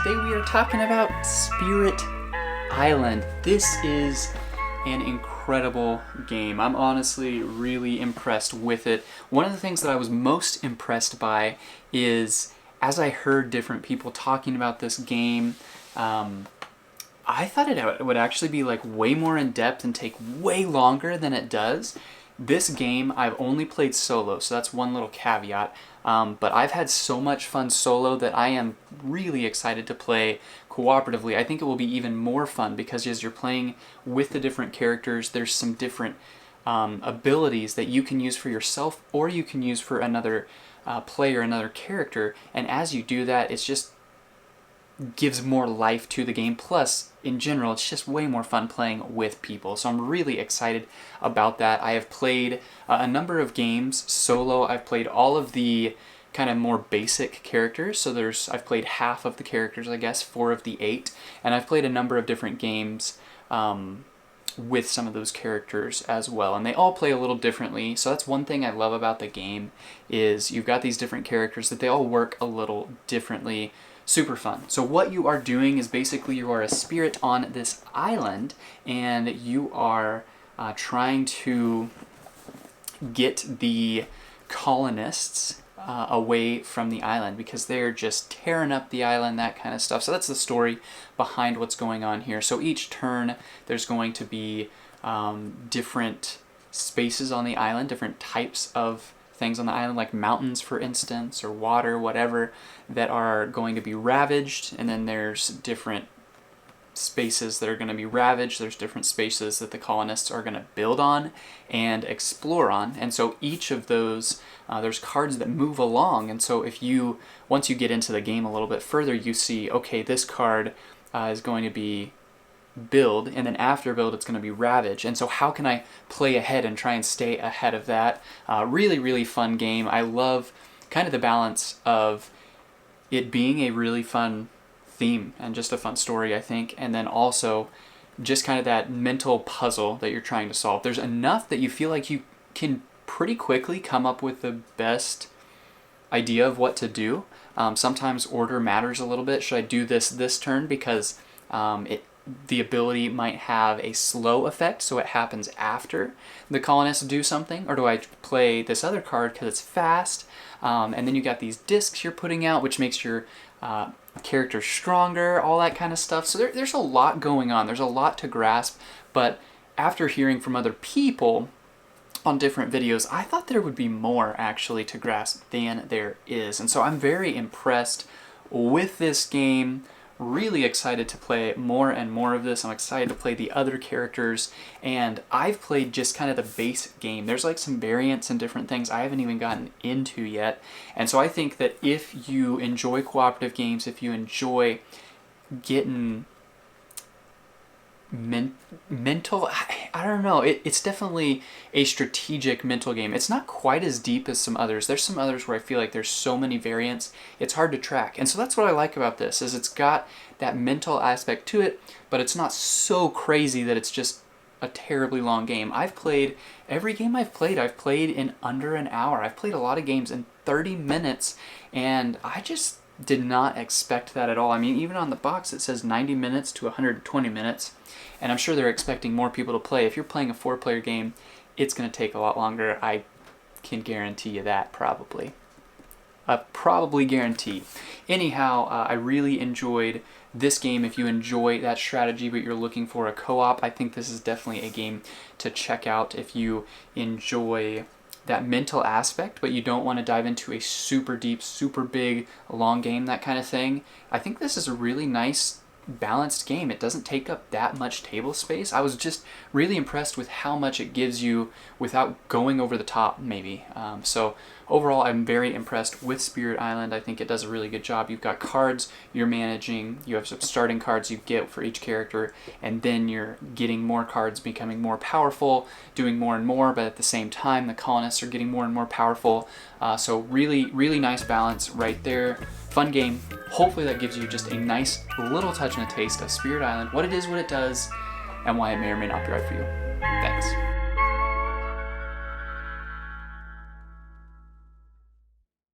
today we are talking about Spirit Island. This is an incredible game. I'm honestly really impressed with it. One of the things that I was most impressed by is, as I heard different people talking about this game, I thought it would actually be like way more in depth and take way longer than it does. This game I've only played solo, so that's one little caveat. But I've had so much fun solo that I am really excited to play cooperatively. I think it will be even more fun because as you're playing with the different characters, there's some different abilities that you can use for yourself or you can use for another player, another character. And as you do that, it's just gives more life to the game. Plus, in general, it's just way more fun playing with people. So I'm really excited about that. I have played a number of games solo. I've played all of the kind of more basic characters. So I've played half of the characters, I guess, 4 of the 8. And I've played a number of different games with some of those characters as well. And they all play a little differently. So that's one thing I love about the game is you've got these different characters that they all work a little differently. Super fun. So what you are doing is basically you are a spirit on this island and you are trying to get the colonists away from the island because they're just tearing up the island, that kind of stuff. So that's the story behind what's going on here. So each turn there's going to be different spaces on the island, different types of things on the island, like mountains, for instance, or water, whatever, that are going to be ravaged. And then there's different spaces that are going to be ravaged. There's different spaces that the colonists are going to build on and explore on. And so each of those, there's cards that move along. And so once you get into the game a little bit further, you see, okay, this card is going to be build, and then after build it's going to be ravage. And so how can I play ahead and try and stay ahead of that? Really, really fun game. I love kind of the balance of it being a really fun theme and just a fun story, I think, and then also just kind of that mental puzzle that you're trying to solve. There's enough that you feel like you can pretty quickly come up with the best idea of what to do. Sometimes order matters a little bit. Should I do this turn because the ability might have a slow effect, so it happens after the colonists do something, or do I play this other card because it's fast? And then you got these discs you're putting out, which makes your character stronger, all that kind of stuff. So there's a lot going on. There's a lot to grasp, but after hearing from other people on different videos, I thought there would be more actually to grasp than there is. And so I'm very impressed with this game. Really excited to play more and more of this. I'm excited to play the other characters, and I've played just kind of the base game. There's like some variants and different things I haven't even gotten into yet. And so I think that if you enjoy cooperative games, if you enjoy getting mental, I don't know, it's definitely a strategic mental game. It's not quite as deep as some others. There's some others where I feel like there's so many variants, it's hard to track. And so that's what I like about this, is it's got that mental aspect to it, but it's not so crazy that it's just a terribly long game. Every game I've played in under an hour. I've played a lot of games in 30 minutes, and I just did not expect that at all. I mean, even on the box it says 90 minutes to 120 minutes, and I'm sure they're expecting more people to play. If you're playing a 4-player game, it's going to take a lot longer. I can guarantee you that, probably. Probably guarantee. Anyhow, I really enjoyed this game. If you enjoy that strategy but you're looking for a co-op, I think this is definitely a game to check out. If you enjoy that mental aspect, but you don't want to dive into a super deep, super big, long game, that kind of thing, I think this is a really nice balanced game. It doesn't take up that much table space. I was just really impressed with how much it gives you without going over the top, maybe. So overall, I'm very impressed with Spirit Island. I think it does a really good job. You've got cards you're managing, you have some starting cards you get for each character, and then you're getting more cards, becoming more powerful, doing more and more, but at the same time the colonists are getting more and more powerful. So really, really nice balance right there. Fun game. Hopefully that gives you just a nice little touch and a taste of Spirit Island, what it is, what it does, and why it may or may not be right for you.